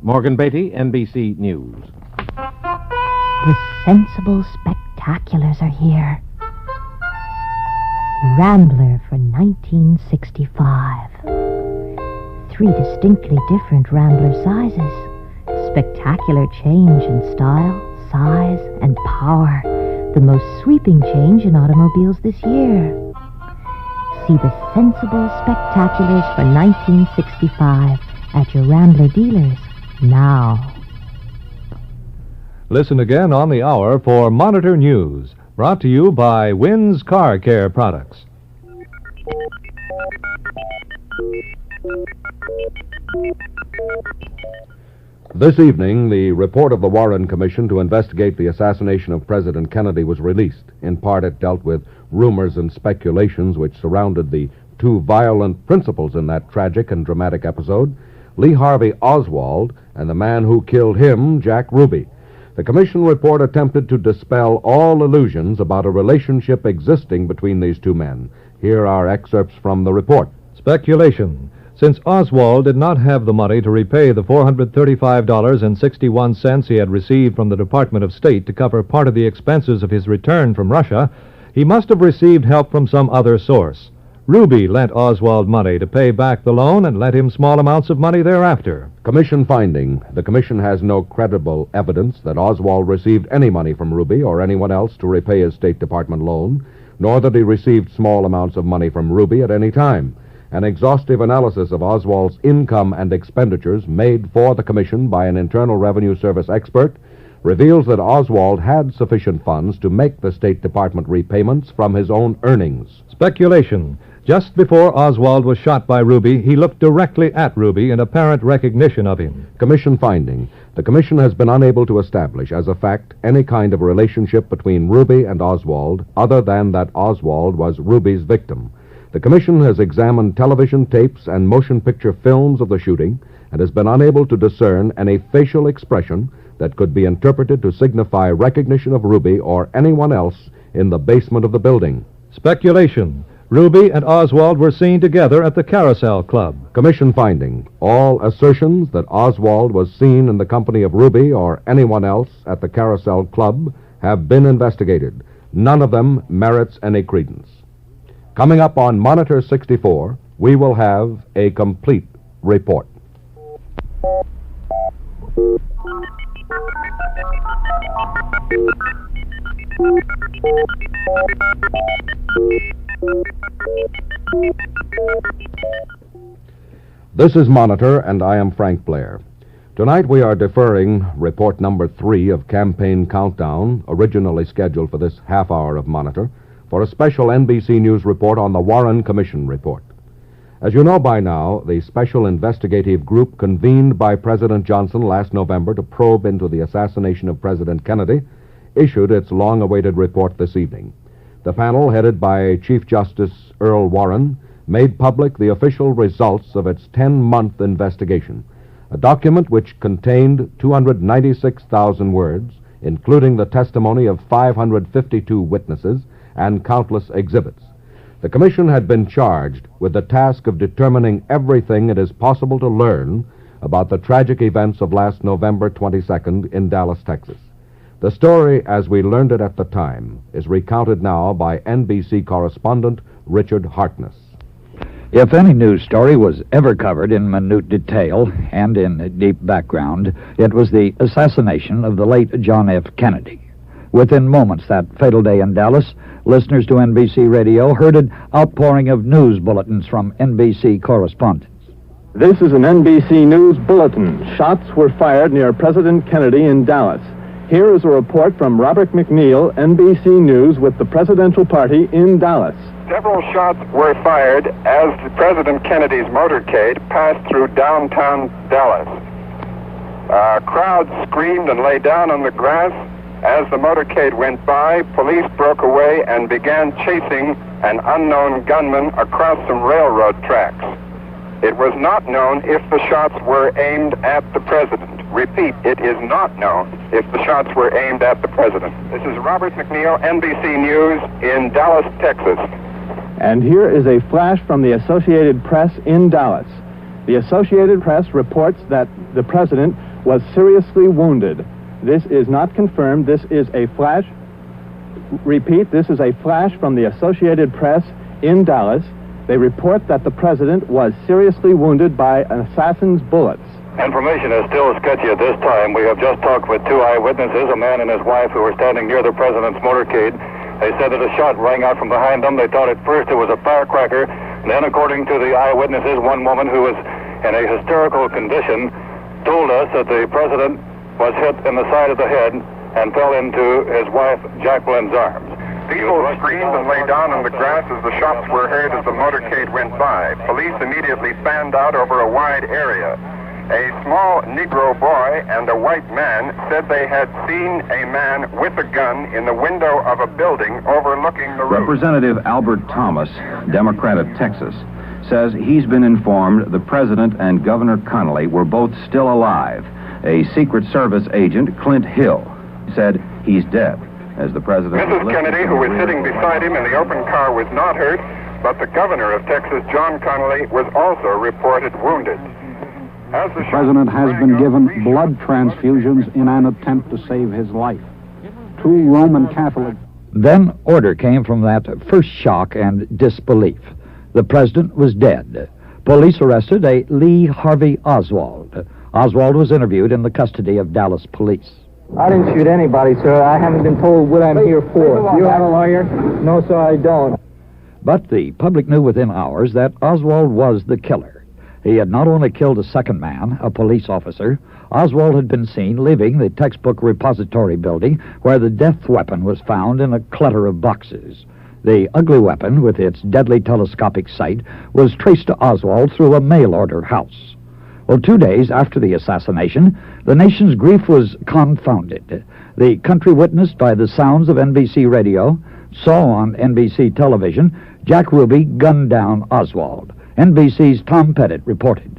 Morgan Beatty, NBC News. The sensible spectaculars are here. Rambler for 1965. 3 distinctly different Rambler sizes. Spectacular change in style, size, and power. The most sweeping change in automobiles this year. See the sensible spectaculars for 1965 at your Rambler dealers now. Listen again on the hour for Monitor News, brought to you by Wynn's Car Care Products. This evening, the report of the Warren Commission to investigate the assassination of President Kennedy was released. In part, it dealt with rumors and speculations which surrounded the 2 violent principals in that tragic and dramatic episode, Lee Harvey Oswald and the man who killed him, Jack Ruby. The Commission report attempted to dispel all illusions about a relationship existing between these 2 men. Here are excerpts from the report. Speculation. Since Oswald did not have the money to repay the $435.61 he had received from the Department of State to cover part of the expenses of his return from Russia, he must have received help from some other source. Ruby lent Oswald money to pay back the loan and lent him small amounts of money thereafter. Commission finding. The Commission has no credible evidence that Oswald received any money from Ruby or anyone else to repay his State Department loan, nor that he received small amounts of money from Ruby at any time. An exhaustive analysis of Oswald's income and expenditures made for the Commission by an Internal Revenue Service expert reveals that Oswald had sufficient funds to make the State Department repayments from his own earnings. Speculation. Just before Oswald was shot by Ruby, he looked directly at Ruby in apparent recognition of him. Commission finding. The Commission has been unable to establish as a fact any kind of relationship between Ruby and Oswald other than that Oswald was Ruby's victim. The Commission has examined television tapes and motion picture films of the shooting and has been unable to discern any facial expression that could be interpreted to signify recognition of Ruby or anyone else in the basement of the building. Speculation. Ruby and Oswald were seen together at the Carousel Club. Commission finding. All assertions that Oswald was seen in the company of Ruby or anyone else at the Carousel Club have been investigated. None of them merits any credence. Coming up on Monitor 64, we will have a complete report. This is Monitor, and I am Frank Blair. Tonight we are deferring report number 3 of Campaign Countdown, originally scheduled for this half hour of Monitor, for a special NBC News report on the Warren Commission report. As you know by now, the special investigative group convened by President Johnson last November to probe into the assassination of President Kennedy issued its long-awaited report this evening. The panel, headed by Chief Justice Earl Warren, made public the official results of its 10-month investigation, a document which contained 296,000 words, including the testimony of 552 witnesses and countless exhibits. The Commission had been charged with the task of determining everything it is possible to learn about the tragic events of last November 22nd in Dallas, Texas. The story, as we learned it at the time, is recounted now by NBC correspondent Richard Harkness. If any news story was ever covered in minute detail and in deep background, it was the assassination of the late John F. Kennedy. Within moments that fatal day in Dallas, listeners to NBC Radio heard an outpouring of news bulletins from NBC correspondents. This is an NBC News bulletin. Shots were fired near President Kennedy in Dallas. Here is a report from Robert McNeil, NBC News, with the presidential party in Dallas. Several shots were fired as President Kennedy's motorcade passed through downtown Dallas. Crowds screamed and lay down on the grass. As the motorcade went by, police broke away and began chasing an unknown gunman across some railroad tracks. It was not known if the shots were aimed at the president. Repeat, it is not known if the shots were aimed at the president. This is Robert McNeil, NBC News in Dallas, Texas. And here is a flash from the Associated Press in Dallas. The Associated Press reports that the president was seriously wounded. This is not confirmed. This is a flash. Repeat, this is a flash from the Associated Press in Dallas. They report that the president was seriously wounded by an assassin's bullets. Information is still sketchy at this time. We have just talked with two eyewitnesses, a man and his wife, who were standing near the president's motorcade. They said that a shot rang out from behind them. They thought at first it was a firecracker. Then, according to the eyewitnesses, one woman who was in a hysterical condition told us that the president was hit in the side of the head and fell into his wife Jacqueline's arms. People screamed and lay down in the grass as the shots were heard as the motorcade went by. Police immediately fanned out over a wide area. A small Negro boy and a white man said they had seen a man with a gun in the window of a building overlooking the road. Representative Albert Thomas, Democrat of Texas, says he's been informed the president and Governor Connally were both still alive. A Secret Service agent, Clint Hill, said he's dead. As the president... Mrs. Kennedy, who was sitting beside him in the open car, was not hurt, but the governor of Texas, John Connally, was also reported wounded. The president has been given blood transfusions in an attempt to save his life. Two Roman Catholics... Then order came from that first shock and disbelief. The president was dead. Police arrested a Lee Harvey Oswald. Oswald was interviewed in the custody of Dallas police. I didn't shoot anybody, sir. I haven't been told what I'm here for. You have a lawyer? No, sir, I don't. But the public knew within hours that Oswald was the killer. He had not only killed a second man, a police officer. Oswald had been seen leaving the textbook repository building where the death weapon was found in a clutter of boxes. The ugly weapon, with its deadly telescopic sight, was traced to Oswald through a mail-order house. Well, 2 days after the assassination, the nation's grief was confounded. The country witnessed by the sounds of NBC Radio saw on NBC television Jack Ruby gunned down Oswald. NBC's Tom Pettit reported.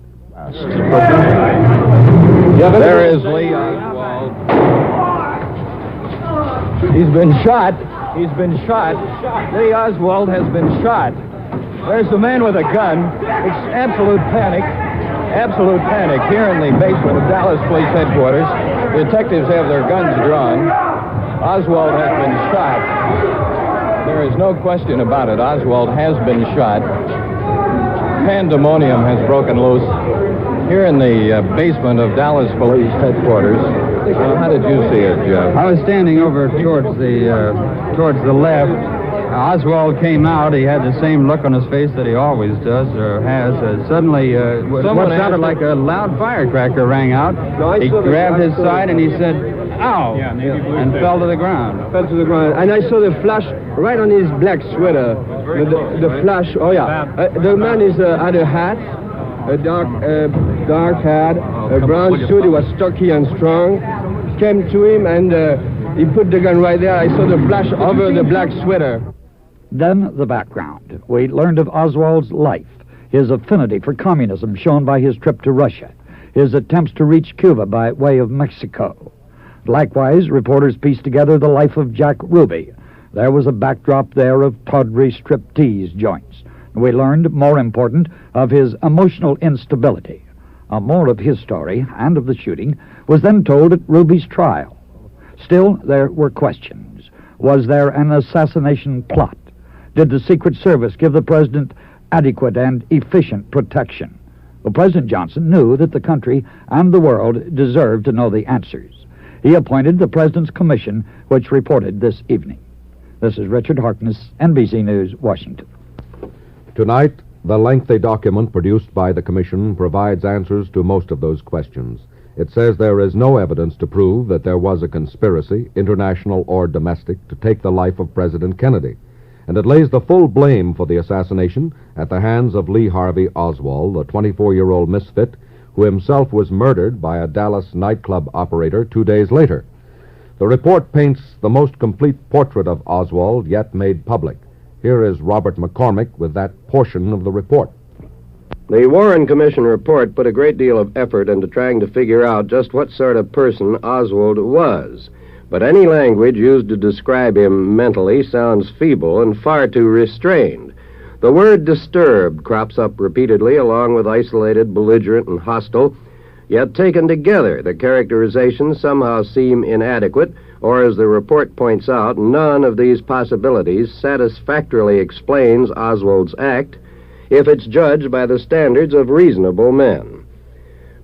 There is Lee Oswald. He's been shot. He's been shot. Lee Oswald has been shot. There's the man with a gun. It's absolute panic. Absolute panic here in the basement of Dallas Police Headquarters. The detectives have their guns drawn. Oswald has been shot. There is no question about it. Oswald has been shot. Pandemonium has broken loose here in the basement of Dallas Police Headquarters. How did you see it, Jeff? I was standing over towards the left. Oswald came out. He had the same look on his face that he always does or has. Suddenly, what sounded like a loud firecracker rang out. He grabbed his side and he said, "Ow!" and fell to the ground. And I saw the flash right on his black sweater. The flash. Oh yeah. The man had a hat, a dark hat, a brown suit. He was stocky and strong. Came to him and he put the gun right there. I saw the flash over the black sweater. Then the background. We learned of Oswald's life, his affinity for communism shown by his trip to Russia, his attempts to reach Cuba by way of Mexico. Likewise, reporters pieced together the life of Jack Ruby. There was a backdrop there of tawdry striptease joints. We learned, more important, of his emotional instability. More of his story and of the shooting was then told at Ruby's trial. Still, there were questions. Was there an assassination plot? Did the Secret Service give the president adequate and efficient protection? Well, President Johnson knew that the country and the world deserved to know the answers. He appointed the President's Commission, which reported this evening. This is Richard Harkness, NBC News, Washington. Tonight, the lengthy document produced by the Commission provides answers to most of those questions. It says there is no evidence to prove that there was a conspiracy, international or domestic, to take the life of President Kennedy. And it lays the full blame for the assassination at the hands of Lee Harvey Oswald, a 24-year-old misfit who himself was murdered by a Dallas nightclub operator 2 days later. The report paints the most complete portrait of Oswald yet made public. Here is Robert McCormick with that portion of the report. The Warren Commission report put a great deal of effort into trying to figure out just what sort of person Oswald was. But any language used to describe him mentally sounds feeble and far too restrained. The word disturbed crops up repeatedly along with isolated, belligerent, and hostile. Yet taken together, the characterizations somehow seem inadequate, or as the report points out, none of these possibilities satisfactorily explains Oswald's act if it's judged by the standards of reasonable men.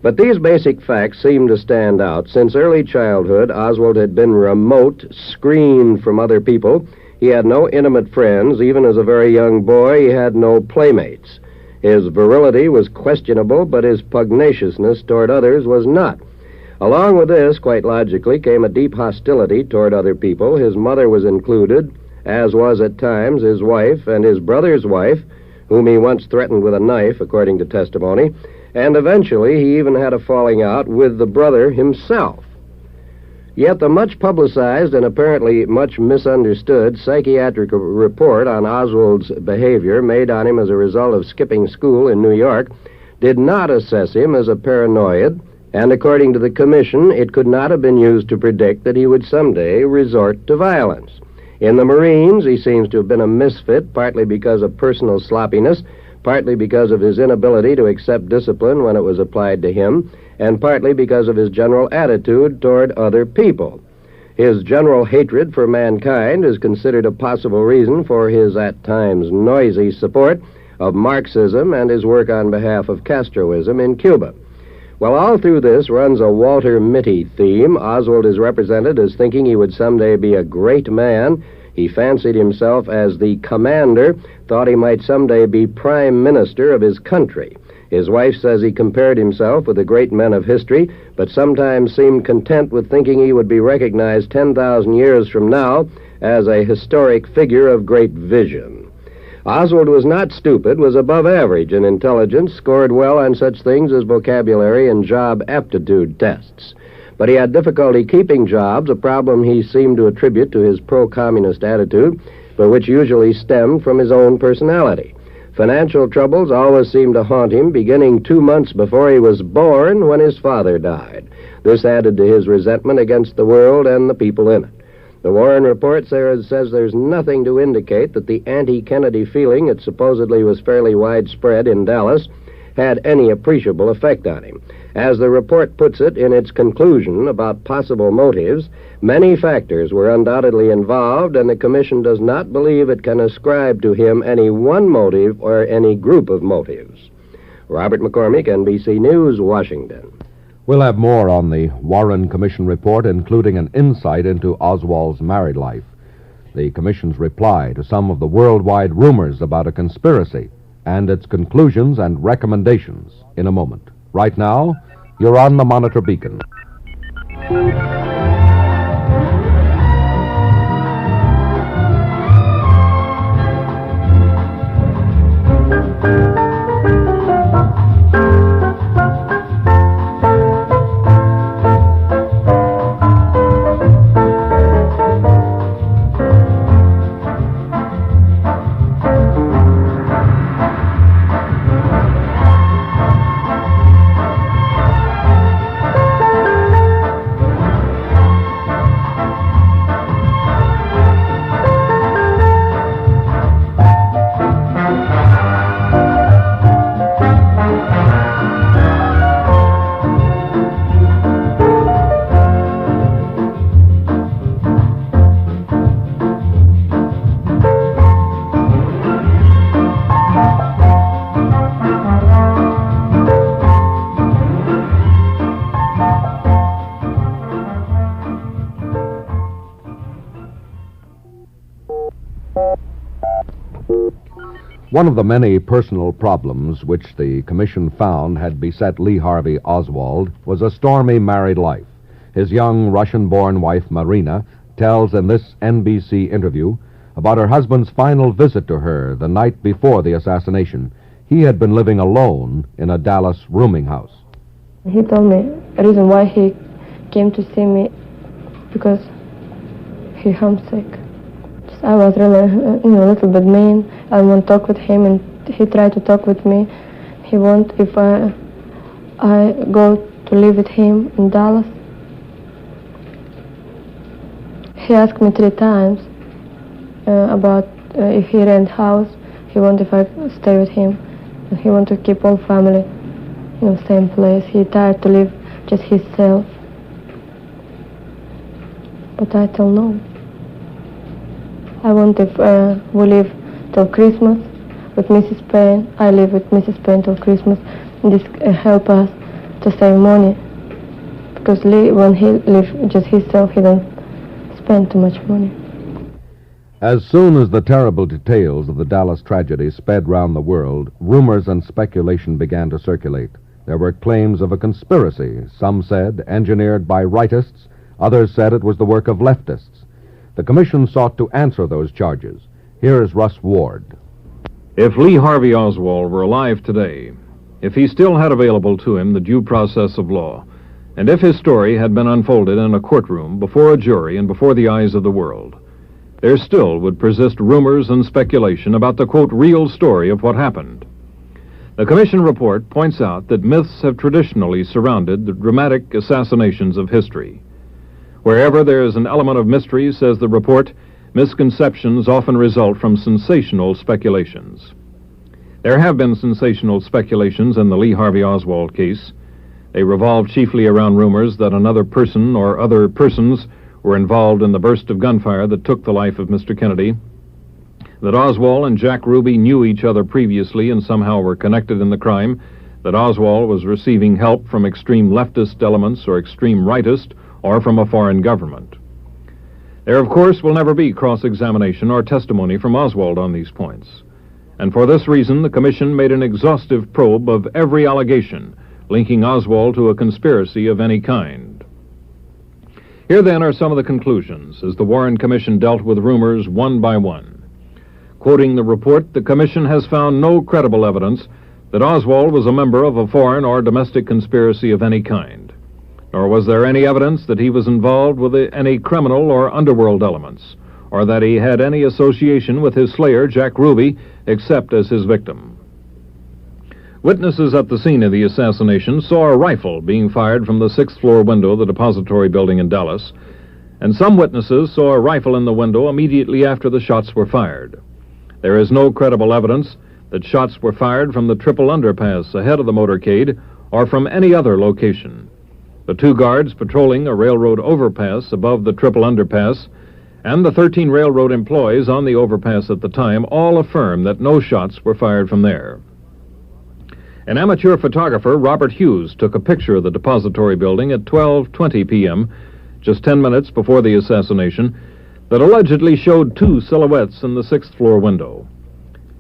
But these basic facts seem to stand out. Since early childhood, Oswald had been remote, screened from other people. He had no intimate friends. Even as a very young boy, he had no playmates. His virility was questionable, but his pugnaciousness toward others was not. Along with this, quite logically, came a deep hostility toward other people. His mother was included, as was at times his wife and his brother's wife, whom he once threatened with a knife, according to testimony, and eventually he even had a falling out with the brother himself. Yet the much publicized and apparently much misunderstood psychiatric report on Oswald's behavior made on him as a result of skipping school in New York did not assess him as a paranoid, and according to the commission, it could not have been used to predict that he would someday resort to violence. In the Marines, he seems to have been a misfit, partly because of personal sloppiness, partly because of his inability to accept discipline when it was applied to him, and partly because of his general attitude toward other people. His general hatred for mankind is considered a possible reason for his at times noisy support of Marxism and his work on behalf of Castroism in Cuba. Well, all through this runs a Walter Mitty theme. Oswald is represented as thinking he would someday be a great man. He fancied himself as the commander, thought he might someday be prime minister of his country. His wife says he compared himself with the great men of history, but sometimes seemed content with thinking he would be recognized 10,000 years from now as a historic figure of great vision. Oswald was not stupid, was above average in intelligence, scored well on such things as vocabulary and job aptitude tests. But he had difficulty keeping jobs, a problem he seemed to attribute to his pro-communist attitude, but which usually stemmed from his own personality. Financial troubles always seemed to haunt him, beginning 2 months before he was born when his father died. This added to his resentment against the world and the people in it. The Warren report says there's nothing to indicate that the anti-Kennedy feeling that supposedly was fairly widespread in Dallas had any appreciable effect on him. As the report puts it in its conclusion about possible motives, many factors were undoubtedly involved, and the Commission does not believe it can ascribe to him any one motive or any group of motives. Robert McCormick, NBC News, Washington. We'll have more on the Warren Commission report, including an insight into Oswald's married life, the Commission's reply to some of the worldwide rumors about a conspiracy, and its conclusions and recommendations in a moment. Right now, you're on the Monitor Beacon. One of the many personal problems which the Commission found had beset Lee Harvey Oswald was a stormy married life. His young Russian-born wife, Marina, tells in this NBC interview about her husband's final visit to her the night before the assassination. He had been living alone in a Dallas rooming house. He told me the reason why he came to see me because he homesick. I was really, a little bit mean. I won't talk with him, and he tried to talk with me. He won't if I go to live with him in Dallas. He asked me 3 times about if he rent house. He won't if I stay with him. He want to keep all family. same place. He tired to live just himself. But I tell no. I want if we live till Christmas with Mrs. Payne. I live with Mrs. Payne till Christmas. This help us to save money. Because Lee, when he lives just himself, he don't spend too much money. As soon as the terrible details of the Dallas tragedy sped round the world, rumors and speculation began to circulate. There were claims of a conspiracy. Some said engineered by rightists. Others said it was the work of leftists. The commission sought to answer those charges. Here is Russ Ward. If Lee Harvey Oswald were alive today, if he still had available to him the due process of law, and if his story had been unfolded in a courtroom, before a jury, and before the eyes of the world, there still would persist rumors and speculation about the, quote, real story of what happened. The commission report points out that myths have traditionally surrounded the dramatic assassinations of history. Wherever there is an element of mystery, says the report, misconceptions often result from sensational speculations. There have been sensational speculations in the Lee Harvey Oswald case. They revolve chiefly around rumors that another person or other persons were involved in the burst of gunfire that took the life of Mr. Kennedy, that Oswald and Jack Ruby knew each other previously and somehow were connected in the crime, that Oswald was receiving help from extreme leftist elements or extreme rightist or from a foreign government. There, of course, will never be cross-examination or testimony from Oswald on these points. And for this reason, the Commission made an exhaustive probe of every allegation linking Oswald to a conspiracy of any kind. Here, then, are some of the conclusions as the Warren Commission dealt with rumors one by one. Quoting the report, the Commission has found no credible evidence that Oswald was a member of a foreign or domestic conspiracy of any kind, nor was there any evidence that he was involved with any criminal or underworld elements, or that he had any association with his slayer, Jack Ruby, except as his victim. Witnesses at the scene of the assassination saw a rifle being fired from the 6th floor window of the depository building in Dallas, and some witnesses saw a rifle in the window immediately after the shots were fired. There is no credible evidence that shots were fired from the triple underpass ahead of the motorcade or from any other location. The 2 guards patrolling a railroad overpass above the triple underpass and the 13 railroad employees on the overpass at the time all affirm that no shots were fired from there. An amateur photographer, Robert Hughes, took a picture of the depository building at 12:20 p.m., just 10 minutes before the assassination, that allegedly showed 2 silhouettes in the 6th floor window.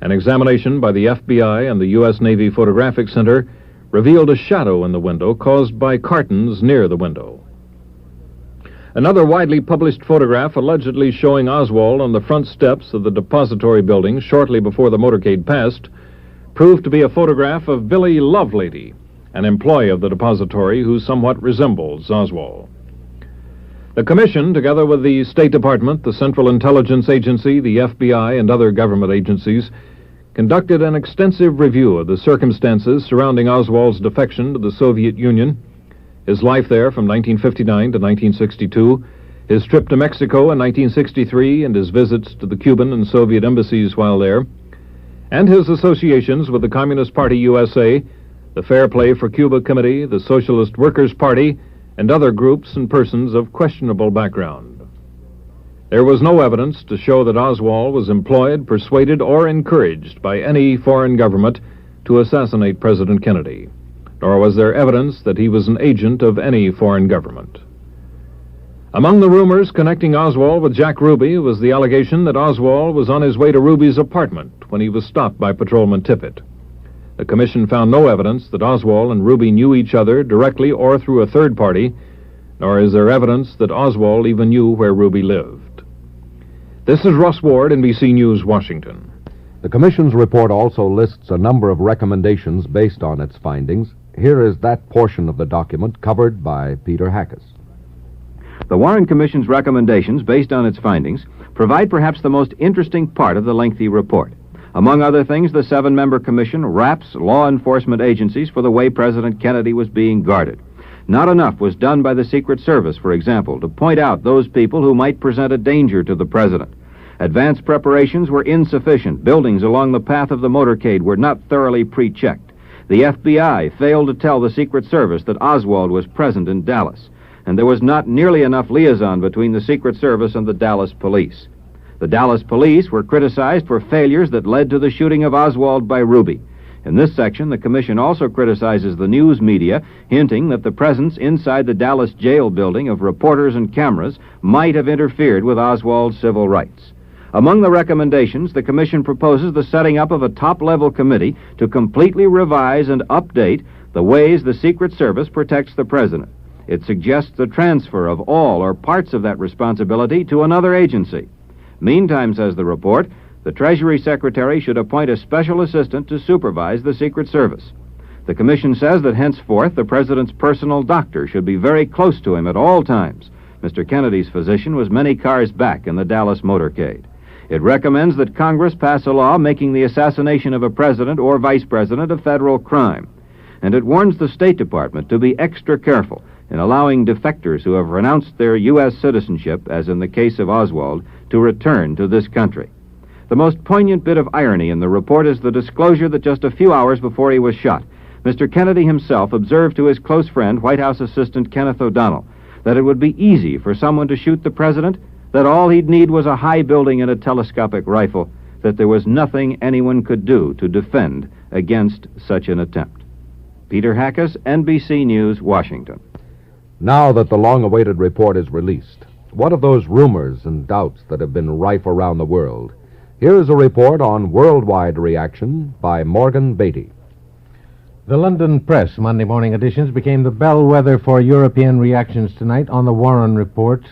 An examination by the FBI and the U.S. Navy Photographic Center revealed a shadow in the window caused by cartons near the window. Another widely published photograph allegedly showing Oswald on the front steps of the depository building shortly before the motorcade passed proved to be a photograph of Billy Lovelady, an employee of the depository who somewhat resembles Oswald. The Commission, together with the State Department, the Central Intelligence Agency, the FBI, and other government agencies, conducted an extensive review of the circumstances surrounding Oswald's defection to the Soviet Union, his life there from 1959 to 1962, his trip to Mexico in 1963 and his visits to the Cuban and Soviet embassies while there, and his associations with the Communist Party USA, the Fair Play for Cuba Committee, the Socialist Workers' Party, and other groups and persons of questionable background. There was no evidence to show that Oswald was employed, persuaded, or encouraged by any foreign government to assassinate President Kennedy, nor was there evidence that he was an agent of any foreign government. Among the rumors connecting Oswald with Jack Ruby was the allegation that Oswald was on his way to Ruby's apartment when he was stopped by Patrolman Tippit. The Commission found no evidence that Oswald and Ruby knew each other directly or through a third party, nor is there evidence that Oswald even knew where Ruby lived. This is Russ Ward, NBC News, Washington. The Commission's report also lists a number of recommendations based on its findings. Here is that portion of the document covered by Peter Hackes. The Warren Commission's recommendations, based on its findings, provide perhaps the most interesting part of the lengthy report. Among other things, the 7-member commission raps law enforcement agencies for the way President Kennedy was being guarded. Not enough was done by the Secret Service, for example, to point out those people who might present a danger to the president. Advanced preparations were insufficient. Buildings along the path of the motorcade were not thoroughly pre-checked. The FBI failed to tell the Secret Service that Oswald was present in Dallas, and there was not nearly enough liaison between the Secret Service and the Dallas police. The Dallas police were criticized for failures that led to the shooting of Oswald by Ruby. In this section, the Commission also criticizes the news media, hinting that the presence inside the Dallas jail building of reporters and cameras might have interfered with Oswald's civil rights. Among the recommendations, the Commission proposes the setting up of a top-level committee to completely revise and update the ways the Secret Service protects the President. It suggests the transfer of all or parts of that responsibility to another agency. Meantime, says the report, the Treasury Secretary should appoint a special assistant to supervise the Secret Service. The Commission says that henceforth the President's personal doctor should be very close to him at all times. Mr. Kennedy's physician was many cars back in the Dallas motorcade. It recommends that Congress pass a law making the assassination of a president or vice president a federal crime. And it warns the State Department to be extra careful in allowing defectors who have renounced their U.S. citizenship, as in the case of Oswald, to return to this country. The most poignant bit of irony in the report is the disclosure that just a few hours before he was shot, Mr. Kennedy himself observed to his close friend, White House assistant Kenneth O'Donnell, that it would be easy for someone to shoot the president, that all he'd need was a high building and a telescopic rifle, that there was nothing anyone could do to defend against such an attempt. Peter Hackus, NBC News, Washington. Now that the long-awaited report is released, what of those rumors and doubts that have been rife around the world? Here is a report on worldwide reaction by Morgan Beatty. The London Press Monday morning editions became the bellwether for European reactions tonight on the Warren Report.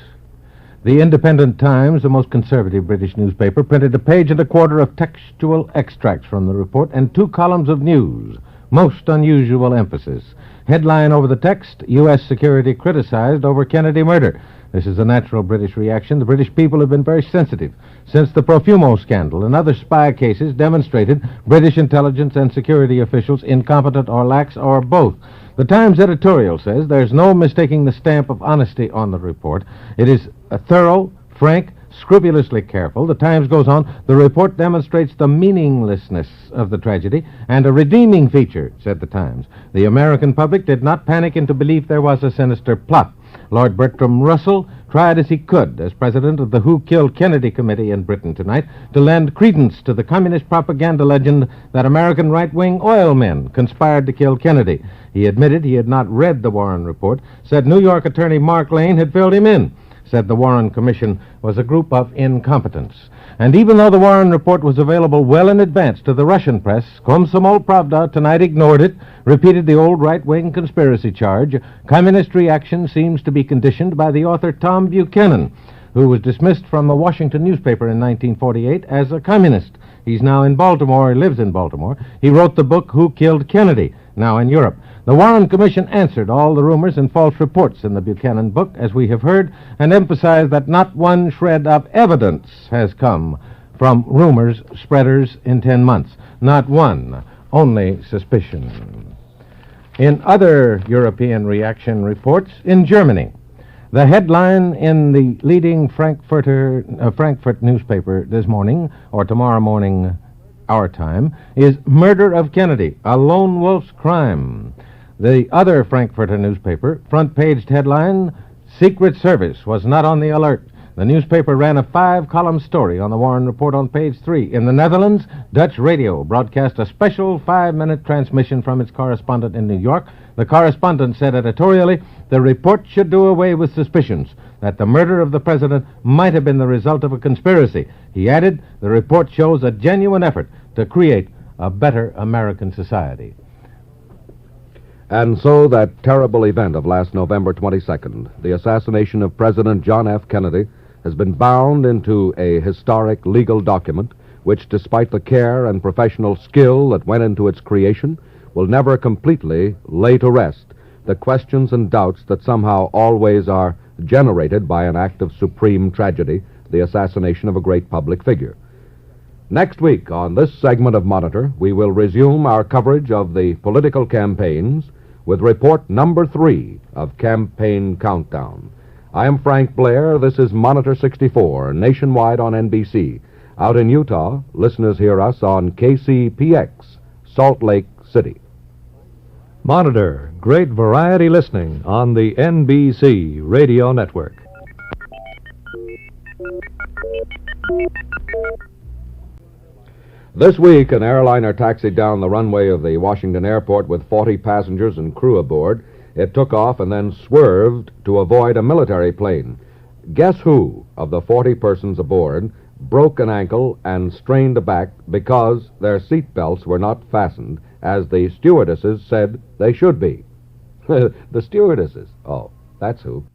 The Independent Times, the most conservative British newspaper, printed a page and a quarter of textual extracts from the report and 2 columns of news. Most unusual emphasis. Headline over the text, U.S. security criticized over Kennedy murder. This is a natural British reaction. The British people have been very sensitive since the Profumo scandal and other spy cases demonstrated British intelligence and security officials incompetent or lax or both. The Times editorial says there's no mistaking the stamp of honesty on the report. It is thorough, frank, scrupulously careful. The Times goes on, the report demonstrates the meaninglessness of the tragedy and a redeeming feature, said the Times. The American public did not panic into belief there was a sinister plot. Lord Bertram Russell tried as he could, as president of the Who Killed Kennedy Committee in Britain tonight, to lend credence to the communist propaganda legend that American right-wing oil men conspired to kill Kennedy. He admitted he had not read the Warren Report, said New York attorney Mark Lane had filled him in, said the Warren Commission was a group of incompetents. And even though the Warren Report was available well in advance to the Russian press, Komsomol Pravda tonight ignored it, repeated the old right-wing conspiracy charge. Communist reaction seems to be conditioned by the author Tom Buchanan, who was dismissed from a Washington newspaper in 1948 as a communist. He's now in Baltimore. He lives in Baltimore. He wrote the book Who Killed Kennedy, now in Europe. The Warren Commission answered all the rumors and false reports in the Buchanan book, as we have heard, and emphasized that not one shred of evidence has come from rumors spreaders in 10 months. Not one. Only suspicion. In other European reaction reports, in Germany, the headline in the leading Frankfurt newspaper this morning, or tomorrow morning our time, is Murder of Kennedy, a lone wolf's crime. The other Frankfurter newspaper, front-paged headline, Secret Service was not on the alert. The newspaper ran a 5-column story on the Warren Report on page 3. In the Netherlands, Dutch radio broadcast a special 5-minute transmission from its correspondent in New York. The correspondent said editorially, the report should do away with suspicions that the murder of the president might have been the result of a conspiracy. He added, the report shows a genuine effort to create a better American society. And so that terrible event of last November 22nd, the assassination of President John F. Kennedy, has been bound into a historic legal document which, despite the care and professional skill that went into its creation, will never completely lay to rest the questions and doubts that somehow always are generated by an act of supreme tragedy, the assassination of a great public figure. Next week, on this segment of Monitor, we will resume our coverage of the political campaigns with report number 3 of Campaign Countdown. I am Frank Blair. This is Monitor 64, nationwide on NBC. Out in Utah, listeners hear us on KCPX, Salt Lake City. Monitor great variety listening on the NBC Radio Network. This week, an airliner taxied down the runway of the Washington airport with 40 passengers and crew aboard. It took off and then swerved to avoid a military plane. Guess who, of the 40 persons aboard, broke an ankle and strained a back because their seat belts were not fastened, as the stewardesses said they should be? The stewardesses. Oh, that's who.